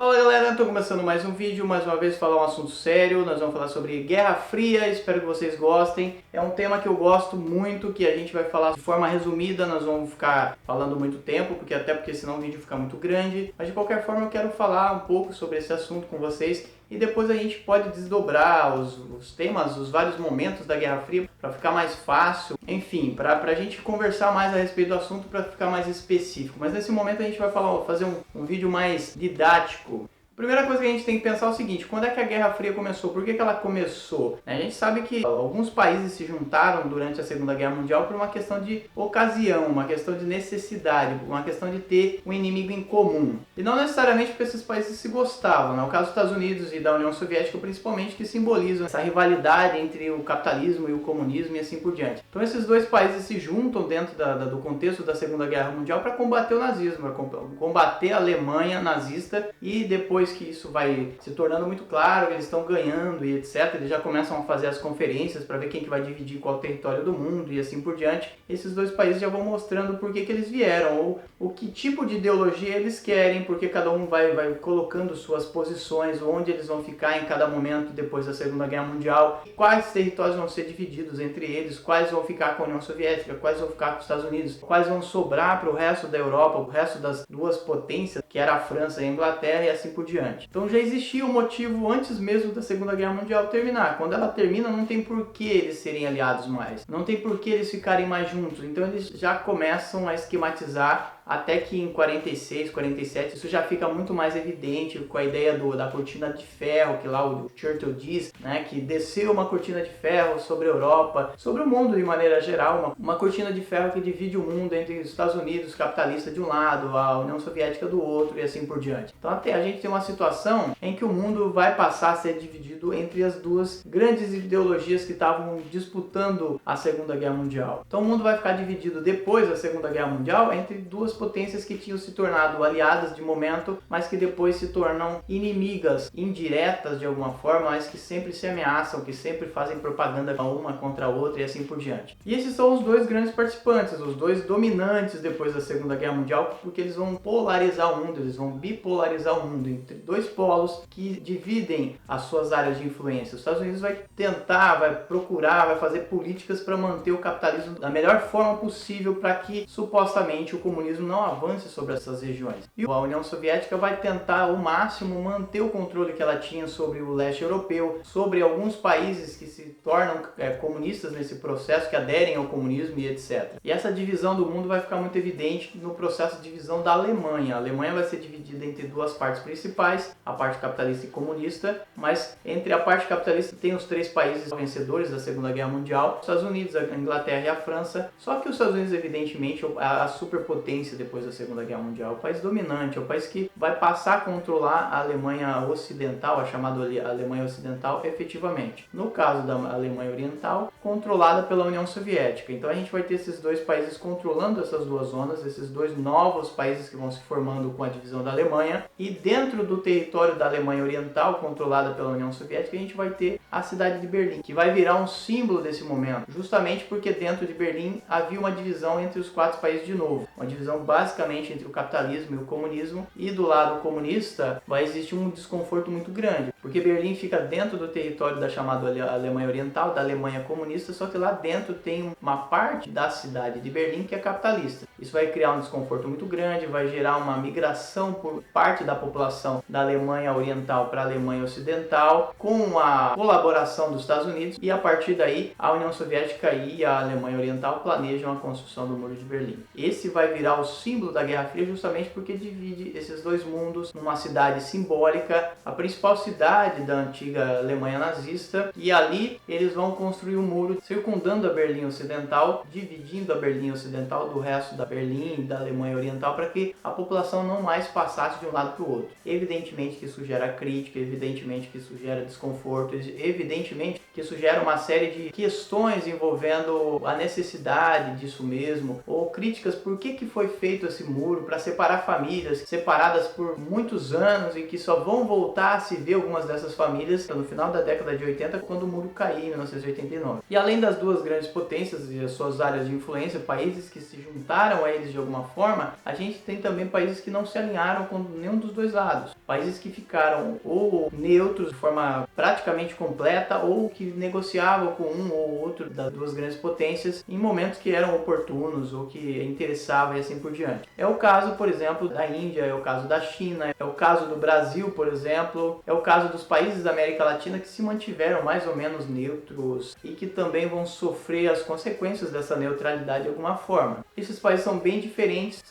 Fala galera, estou começando mais um vídeo, mais uma vez falar um assunto sério. Nós vamos falar sobre Guerra Fria, espero que vocês gostem. É um tema que eu gosto muito, que a gente vai falar de forma resumida, nós vamos ficar falando muito tempo, porque senão o vídeo fica muito grande. Mas de qualquer forma eu quero falar um pouco sobre esse assunto com vocês e depois a gente pode desdobrar os temas, os vários momentos da Guerra Fria para ficar mais fácil, enfim, para a gente conversar mais a respeito do assunto para ficar mais específico. Mas nesse momento a gente vai fazer um vídeo mais didático. A primeira coisa que a gente tem que pensar é o seguinte: quando é que a Guerra Fria começou? Por que ela começou? A gente sabe que alguns países se juntaram durante a Segunda Guerra Mundial por uma questão de ocasião, uma questão de necessidade, uma questão de ter um inimigo em comum. E não necessariamente porque esses países se gostavam, né? O caso dos Estados Unidos e da União Soviética, principalmente, que simbolizam essa rivalidade entre o capitalismo e o comunismo e assim por diante. Então esses dois países se juntam dentro do contexto da Segunda Guerra Mundial para combater o nazismo, para combater a Alemanha nazista, e depois que isso vai se tornando muito claro, eles estão ganhando e etc, eles já começam a fazer as conferências para ver quem que vai dividir qual território do mundo e assim por diante. Esses dois países já vão mostrando por que eles vieram, ou o que tipo de ideologia eles querem, porque cada um vai colocando suas posições, onde eles vão ficar em cada momento depois da Segunda Guerra Mundial, quais territórios vão ser divididos entre eles, quais vão ficar com a União Soviética, quais vão ficar com os Estados Unidos, quais vão sobrar para o resto da Europa, o resto das duas potências, que era a França e a Inglaterra, e assim por diante. Então já existia um motivo antes mesmo da Segunda Guerra Mundial terminar. Quando ela termina, não tem por que eles serem aliados mais, não tem por que eles ficarem mais juntos. Então eles já começam a esquematizar, até que em 46, 47, isso já fica muito mais evidente com a ideia da cortina de ferro, que lá o Churchill diz, né, que desceu uma cortina de ferro sobre a Europa, sobre o mundo de maneira geral, uma cortina de ferro que divide o mundo entre os Estados Unidos capitalista de um lado, a União Soviética do outro e assim por diante. Então até a gente tem uma situação em que o mundo vai passar a ser dividido entre as duas grandes ideologias que estavam disputando a Segunda Guerra Mundial. Então o mundo vai ficar dividido depois da Segunda Guerra Mundial entre duas potências que tinham se tornado aliadas de momento, mas que depois se tornam inimigas indiretas de alguma forma, mas que sempre se ameaçam, que sempre fazem propaganda uma contra a outra e assim por diante. E esses são os dois grandes participantes, os dois dominantes depois da Segunda Guerra Mundial, porque eles vão polarizar o mundo, eles vão bipolarizar o mundo entre dois polos que dividem as suas áreas de influência. Os Estados Unidos vai tentar, vai procurar, vai fazer políticas para manter o capitalismo da melhor forma possível, para que supostamente o comunismo não avance sobre essas regiões. E a União Soviética vai tentar ao máximo manter o controle que ela tinha sobre o leste europeu, sobre alguns países que se tornam comunistas nesse processo, que aderem ao comunismo e etc. E essa divisão do mundo vai ficar muito evidente no processo de divisão da Alemanha. A Alemanha vai ser dividida entre duas partes principais, a parte capitalista e comunista, mas entre a parte capitalista tem os três países vencedores da Segunda Guerra Mundial, os Estados Unidos, a Inglaterra e a França. Só que os Estados Unidos, evidentemente, a superpotência depois da Segunda Guerra Mundial, o país dominante, é o país que vai passar a controlar a Alemanha Ocidental, a chamada Alemanha Ocidental, efetivamente. No caso da Alemanha Oriental, controlada pela União Soviética. Então a gente vai ter esses dois países controlando essas duas zonas, esses dois novos países que vão se formando com a divisão da Alemanha, e dentro do território da Alemanha Oriental, controlada pela União Soviética, a gente vai ter a cidade de Berlim, que vai virar um símbolo desse momento, justamente porque dentro de Berlim havia uma divisão entre os quatro países de novo, uma divisão basicamente entre o capitalismo e o comunismo, e do lado comunista vai existir um desconforto muito grande, porque Berlim fica dentro do território da chamada Alemanha Oriental, da Alemanha comunista, só que lá dentro tem uma parte da cidade de Berlim que é capitalista. Isso vai criar um desconforto muito grande, vai gerar uma migração por parte da população da Alemanha Oriental para a Alemanha Ocidental, com a colaboração dos Estados Unidos, e a partir daí a União Soviética e a Alemanha Oriental planejam a construção do Muro de Berlim. Esse vai virar o símbolo da Guerra Fria justamente porque divide esses dois mundos numa cidade simbólica, a principal cidade da antiga Alemanha nazista, e ali eles vão construir um muro circundando a Berlim Ocidental, dividindo a Berlim Ocidental do resto da Berlim e da Alemanha Oriental, para que a população não mais passasse de um lado para o outro. Evidentemente que isso gera crítica, evidentemente que isso gera desconforto, evidentemente que isso gera uma série de questões envolvendo a necessidade disso mesmo, ou críticas por que foi feito esse muro para separar famílias separadas por muitos anos e que só vão voltar a se ver algumas dessas famílias no final da década de 80, quando o muro cair, em 1989. E além das duas grandes potências e as suas áreas de influência, países que se juntaram a eles de alguma forma, a gente tem também países que não se alinharam com nenhum dos dois lados. Países que ficaram ou neutros de forma praticamente completa ou que negociavam com um ou outro das duas grandes potências em momentos que eram oportunos ou que interessavam e assim por diante. É o caso, por exemplo, da Índia, é o caso da China, é o caso do Brasil, por exemplo, é o caso dos países da América Latina que se mantiveram mais ou menos neutros e que também vão sofrer as consequências dessa neutralidade de alguma forma. Esses países são bem diferentes,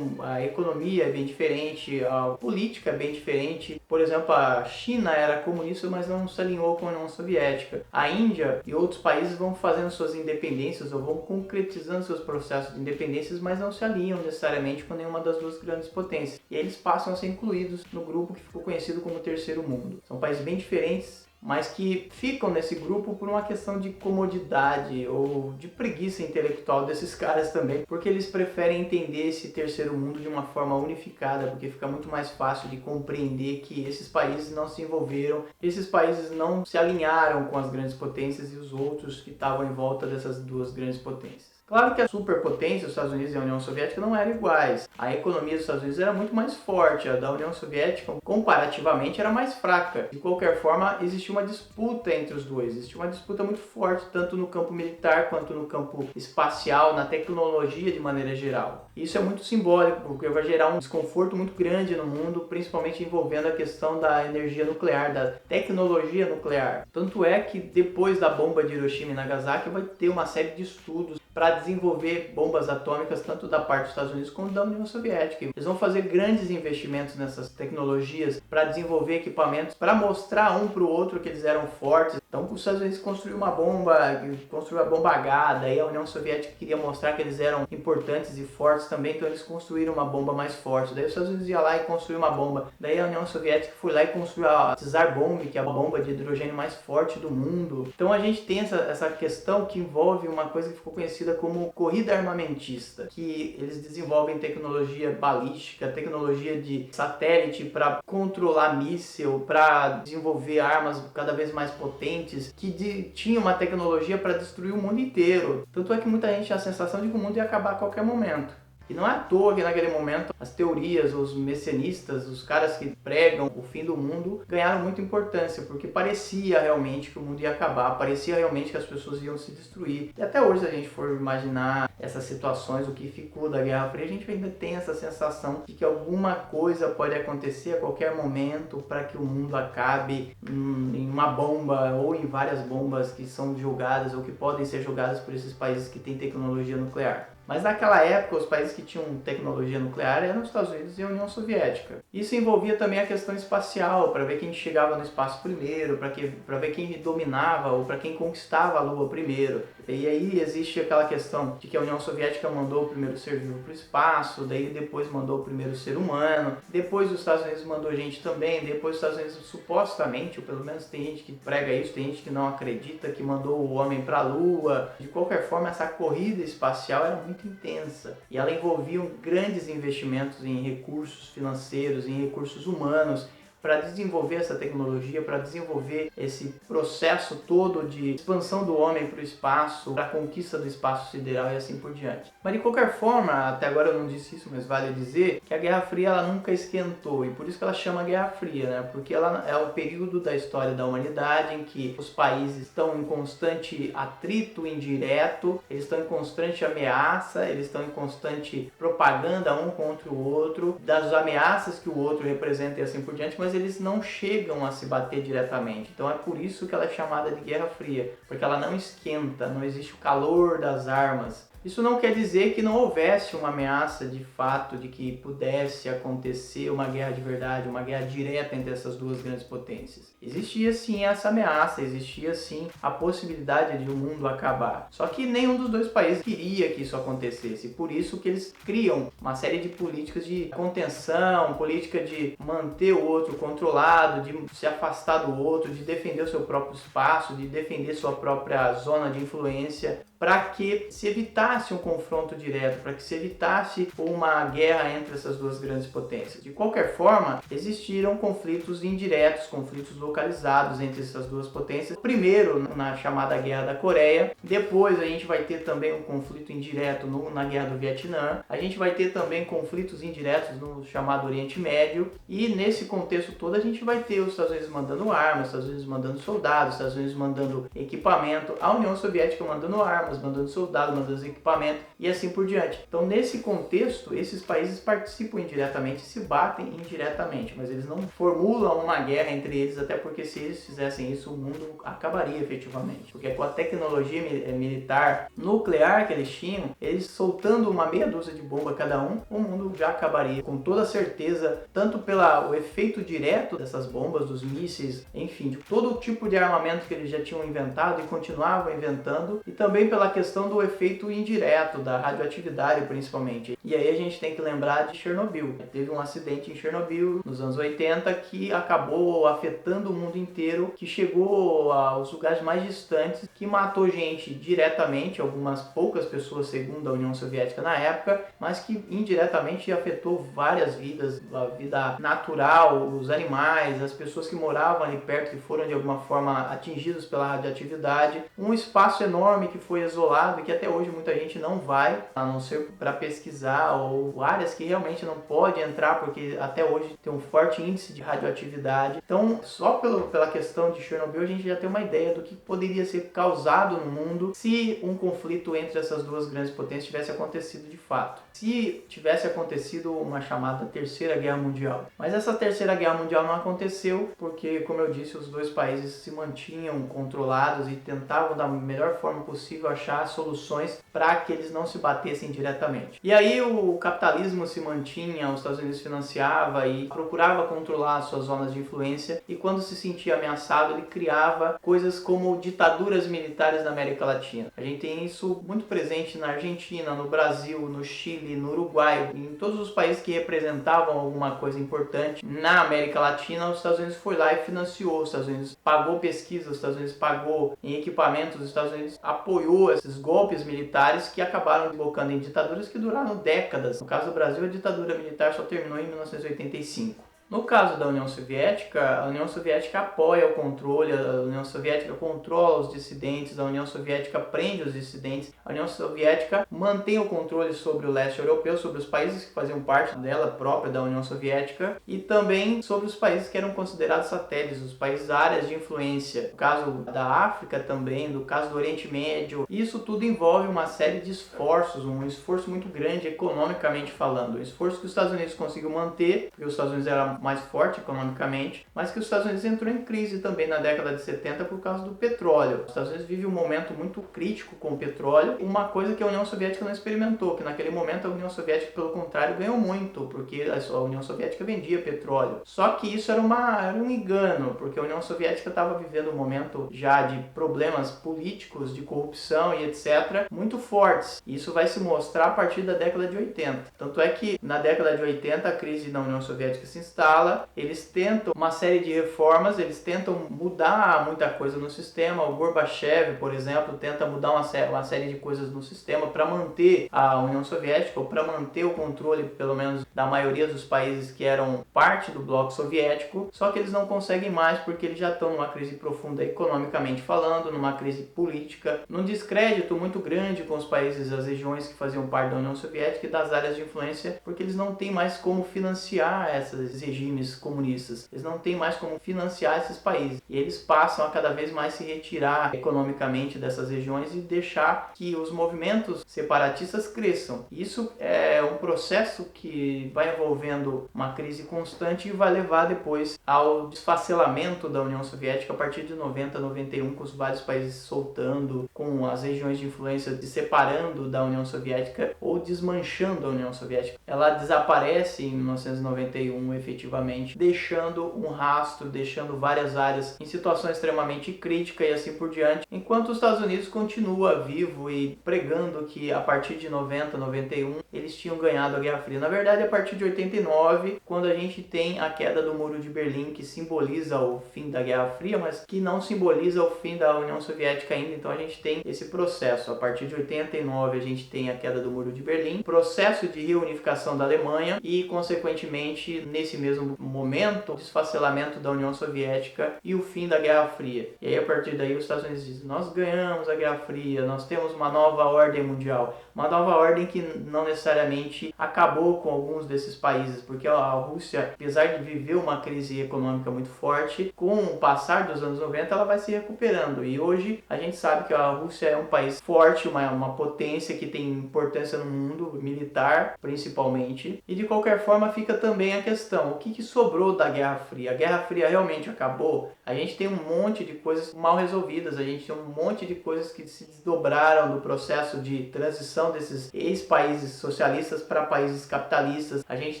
a economia é bem diferente, a política é bem diferente. Por exemplo, a China era comunista, mas não se alinhou com a União Soviética. A Índia e outros países vão fazendo suas independências ou vão concretizando seus processos de independências, mas não se alinham necessariamente com nenhuma das duas grandes potências. E eles passam a ser incluídos no grupo que ficou conhecido como Terceiro Mundo. São países bem diferentes, mas que ficam nesse grupo por uma questão de comodidade ou de preguiça intelectual desses caras também, porque eles preferem entender esse terceiro mundo de uma forma unificada, porque fica muito mais fácil de compreender que esses países não se envolveram, esses países não se alinharam com as grandes potências e os outros que estavam em volta dessas duas grandes potências. Claro que a superpotência, os Estados Unidos e a União Soviética, não eram iguais. A economia dos Estados Unidos era muito mais forte, a da União Soviética, comparativamente, era mais fraca. De qualquer forma, existia uma disputa entre os dois, existia uma disputa muito forte, tanto no campo militar quanto no campo espacial, na tecnologia de maneira geral. Isso é muito simbólico, porque vai gerar um desconforto muito grande no mundo, principalmente envolvendo a questão da energia nuclear, da tecnologia nuclear. Tanto é que depois da bomba de Hiroshima e Nagasaki vai ter uma série de estudos para desenvolver bombas atômicas, tanto da parte dos Estados Unidos como da União Soviética. Eles vão fazer grandes investimentos nessas tecnologias para desenvolver equipamentos, para mostrar um para o outro que eles eram fortes. Então, os Estados Unidos construiu uma bomba, construiu a bomba H, daí a União Soviética queria mostrar que eles eram importantes e fortes também, então eles construíram uma bomba mais forte. Daí os Estados Unidos ia lá e construiu uma bomba. Daí a União Soviética foi lá e construiu a Tsar Bomb, que é a bomba de hidrogênio mais forte do mundo. Então a gente tem essa questão que envolve uma coisa que ficou conhecida como corrida armamentista, que eles desenvolvem tecnologia balística, tecnologia de satélite para controlar míssil, para desenvolver armas cada vez mais potentes, que tinha uma tecnologia para destruir o mundo inteiro. Tanto é que muita gente tinha a sensação de que o mundo ia acabar a qualquer momento. E não é à toa que naquele momento as teorias, os messianistas, os caras que pregam o fim do mundo ganharam muita importância, porque parecia realmente que o mundo ia acabar, parecia realmente que as pessoas iam se destruir. E até hoje, se a gente for imaginar essas situações, o que ficou da Guerra Fria, a gente ainda tem essa sensação de que alguma coisa pode acontecer a qualquer momento para que o mundo acabe em uma bomba ou em várias bombas que são jogadas ou que podem ser jogadas por esses países que têm tecnologia nuclear. Mas naquela época, os países que tinham tecnologia nuclear eram os Estados Unidos e a União Soviética. Isso envolvia também a questão espacial, para ver quem chegava no espaço primeiro, para ver quem dominava ou para quem conquistava a Lua primeiro. E aí existe aquela questão de que a União Soviética mandou o primeiro ser vivo para o espaço, daí depois mandou o primeiro ser humano, depois os Estados Unidos mandou gente também, depois os Estados Unidos supostamente, ou pelo menos tem gente que prega isso, tem gente que não acredita, que mandou o homem para a Lua. De qualquer forma, essa corrida espacial era muito intensa e ela envolvia grandes investimentos em recursos financeiros, em recursos humanos, para desenvolver essa tecnologia, para desenvolver esse processo todo de expansão do homem para o espaço, para a conquista do espaço sideral e assim por diante. Mas de qualquer forma, até agora eu não disse isso, mas vale dizer que a Guerra Fria ela nunca esquentou, e por isso que ela chama Guerra Fria, né? Porque ela é o período da história da humanidade em que os países estão em constante atrito indireto, eles estão em constante ameaça, eles estão em constante propaganda um contra o outro, das ameaças que o outro representa e assim por diante, mas eles não chegam a se bater diretamente. Então é por isso que ela é chamada de Guerra Fria, porque ela não esquenta, não existe o calor das armas. Isso não quer dizer que não houvesse uma ameaça de fato de que pudesse acontecer uma guerra de verdade, uma guerra direta entre essas duas grandes potências. Existia sim essa ameaça, existia sim a possibilidade de o mundo acabar. Só que nenhum dos dois países queria que isso acontecesse, por isso que eles criam uma série de políticas de contenção, política de manter o outro controlado, de se afastar do outro, de defender o seu próprio espaço, de defender sua própria zona de influência, para que se evitasse um confronto direto, para que se evitasse uma guerra entre essas duas grandes potências. De qualquer forma, existiram conflitos indiretos, conflitos localizados entre essas duas potências. Primeiro, na chamada Guerra da Coreia, depois a gente vai ter também um conflito indireto na Guerra do Vietnã, a gente vai ter também conflitos indiretos no chamado Oriente Médio, e nesse contexto todo a gente vai ter os Estados Unidos mandando armas, os Estados Unidos mandando soldados, os Estados Unidos mandando equipamento, a União Soviética mandando armas, mandando soldados, mandando equipamento e assim por diante. Então, nesse contexto, esses países participam indiretamente, se batem indiretamente, mas eles não formulam uma guerra entre eles, até porque se eles fizessem isso, o mundo acabaria efetivamente. Porque com a tecnologia militar nuclear que eles tinham, eles soltando uma meia dúzia de bomba cada um, o mundo já acabaria com toda certeza, tanto pelo efeito direto dessas bombas, dos mísseis, enfim, de todo tipo de armamento que eles já tinham inventado e continuavam inventando, e também pela questão do efeito indireto, da radioatividade principalmente. E aí a gente tem que lembrar de Chernobyl. Teve um acidente em Chernobyl nos anos 80 que acabou afetando o mundo inteiro, que chegou aos lugares mais distantes, que matou gente diretamente, algumas poucas pessoas segundo a União Soviética na época, mas que indiretamente afetou várias vidas, a vida natural, os animais, as pessoas que moravam ali perto, que foram de alguma forma atingidos pela radioatividade. Um espaço enorme que foi isolado e que até hoje muita gente não vai, a não ser para pesquisar, ou áreas que realmente não pode entrar porque até hoje tem um forte índice de radioatividade. Então, só pela questão de Chernobyl a gente já tem uma ideia do que poderia ser causado no mundo se um conflito entre essas duas grandes potências tivesse acontecido de fato. Se tivesse acontecido uma chamada Terceira Guerra Mundial. Mas essa Terceira Guerra Mundial não aconteceu porque, como eu disse, os dois países se mantinham controlados e tentavam da melhor forma possível achar soluções para que eles não se batessem diretamente. E aí o capitalismo se mantinha, os Estados Unidos financiava e procurava controlar as suas zonas de influência, e quando se sentia ameaçado ele criava coisas como ditaduras militares na América Latina. A gente tem isso muito presente na Argentina, no Brasil, no Chile, no Uruguai, em todos os países que representavam alguma coisa importante na América Latina. Os Estados Unidos foi lá e financiou, os Estados Unidos pagou pesquisa, os Estados Unidos pagou em equipamentos, os Estados Unidos apoiou esses golpes militares que acabaram desembocando em ditaduras que duraram décadas. No caso do Brasil, a ditadura militar só terminou em 1985. No caso da União Soviética, a União Soviética apoia o controle, a União Soviética controla os dissidentes, a União Soviética prende os dissidentes, a União Soviética mantém o controle sobre o leste europeu, sobre os países que faziam parte dela própria, da União Soviética, e também sobre os países que eram considerados satélites, os países áreas de influência. No caso da África também, no caso do Oriente Médio, isso tudo envolve uma série de esforços, um esforço muito grande economicamente falando, um esforço que os Estados Unidos conseguiu manter, porque os Estados Unidos eram mais forte economicamente, mas que os Estados Unidos entrou em crise também na década de 70 por causa do petróleo. Os Estados Unidos vive um momento muito crítico com o petróleo, uma coisa que a União Soviética não experimentou, que naquele momento a União Soviética, pelo contrário, ganhou muito, porque a União Soviética vendia petróleo. Só que isso era um engano, porque a União Soviética estava vivendo um momento já de problemas políticos, de corrupção e etc., muito fortes. E isso vai se mostrar a partir da década de 80. Tanto é que na década de 80 a crise na União Soviética se instala, eles tentam uma série de reformas, eles tentam mudar muita coisa no sistema. O Gorbachev, por exemplo, tenta mudar uma série de coisas no sistema para manter a União Soviética, ou para manter o controle, pelo menos, da maioria dos países que eram parte do bloco soviético, só que eles não conseguem mais porque eles já estão numa crise profunda economicamente falando, numa crise política, num descrédito muito grande com os países, as regiões que faziam parte da União Soviética e das áreas de influência, porque eles não têm mais como financiar esses regimes comunistas. Eles não têm mais como financiar esses países. E eles passam a cada vez mais se retirar economicamente dessas regiões e deixar que os movimentos separatistas cresçam. Isso é um processo que vai envolvendo uma crise constante e vai levar depois ao desfacelamento da União Soviética a partir de 90, 91, com os vários países soltando, com as regiões de influência se separando da União Soviética ou desmanchando a União Soviética. Ela desaparece em 1991 efetivamente, efetivamente, deixando um rastro, deixando várias áreas em situação extremamente crítica e assim por diante, enquanto os Estados Unidos continua vivo e pregando que a partir de 90, 91 eles tinham ganhado a Guerra Fria. Na verdade, a partir de 89, quando a gente tem a queda do Muro de Berlim, que simboliza o fim da Guerra Fria, mas que não simboliza o fim da União Soviética ainda. Então a gente tem esse processo. A partir de 89 a gente tem a queda do Muro de Berlim, processo de reunificação da Alemanha e, consequentemente, nesse mesmo momento, o desfacelamento da União Soviética e o fim da Guerra Fria. E aí, a partir daí, os Estados Unidos dizem: nós ganhamos a Guerra Fria, nós temos uma nova ordem mundial. Uma nova ordem que não necessariamente acabou com alguns desses países, porque a Rússia, apesar de viver uma crise econômica muito forte, com o passar dos anos 90 ela vai se recuperando. E hoje a gente sabe que a Rússia é um país forte, uma potência que tem importância no mundo, militar principalmente. E de qualquer forma fica também a questão: o que sobrou da Guerra Fria? A Guerra Fria realmente acabou? A gente tem um monte de coisas mal resolvidas, a gente tem um monte de coisas que se desdobraram do processo de transição desses ex-países socialistas para países capitalistas. A gente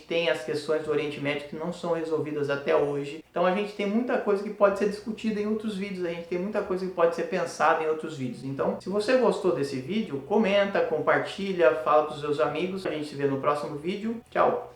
tem as questões do Oriente Médio que não são resolvidas até hoje. Então a gente tem muita coisa que pode ser discutida em outros vídeos, a gente tem muita coisa que pode ser pensada em outros vídeos. Então, se você gostou desse vídeo, comenta, compartilha, fala para os seus amigos. A gente se vê no próximo vídeo. Tchau!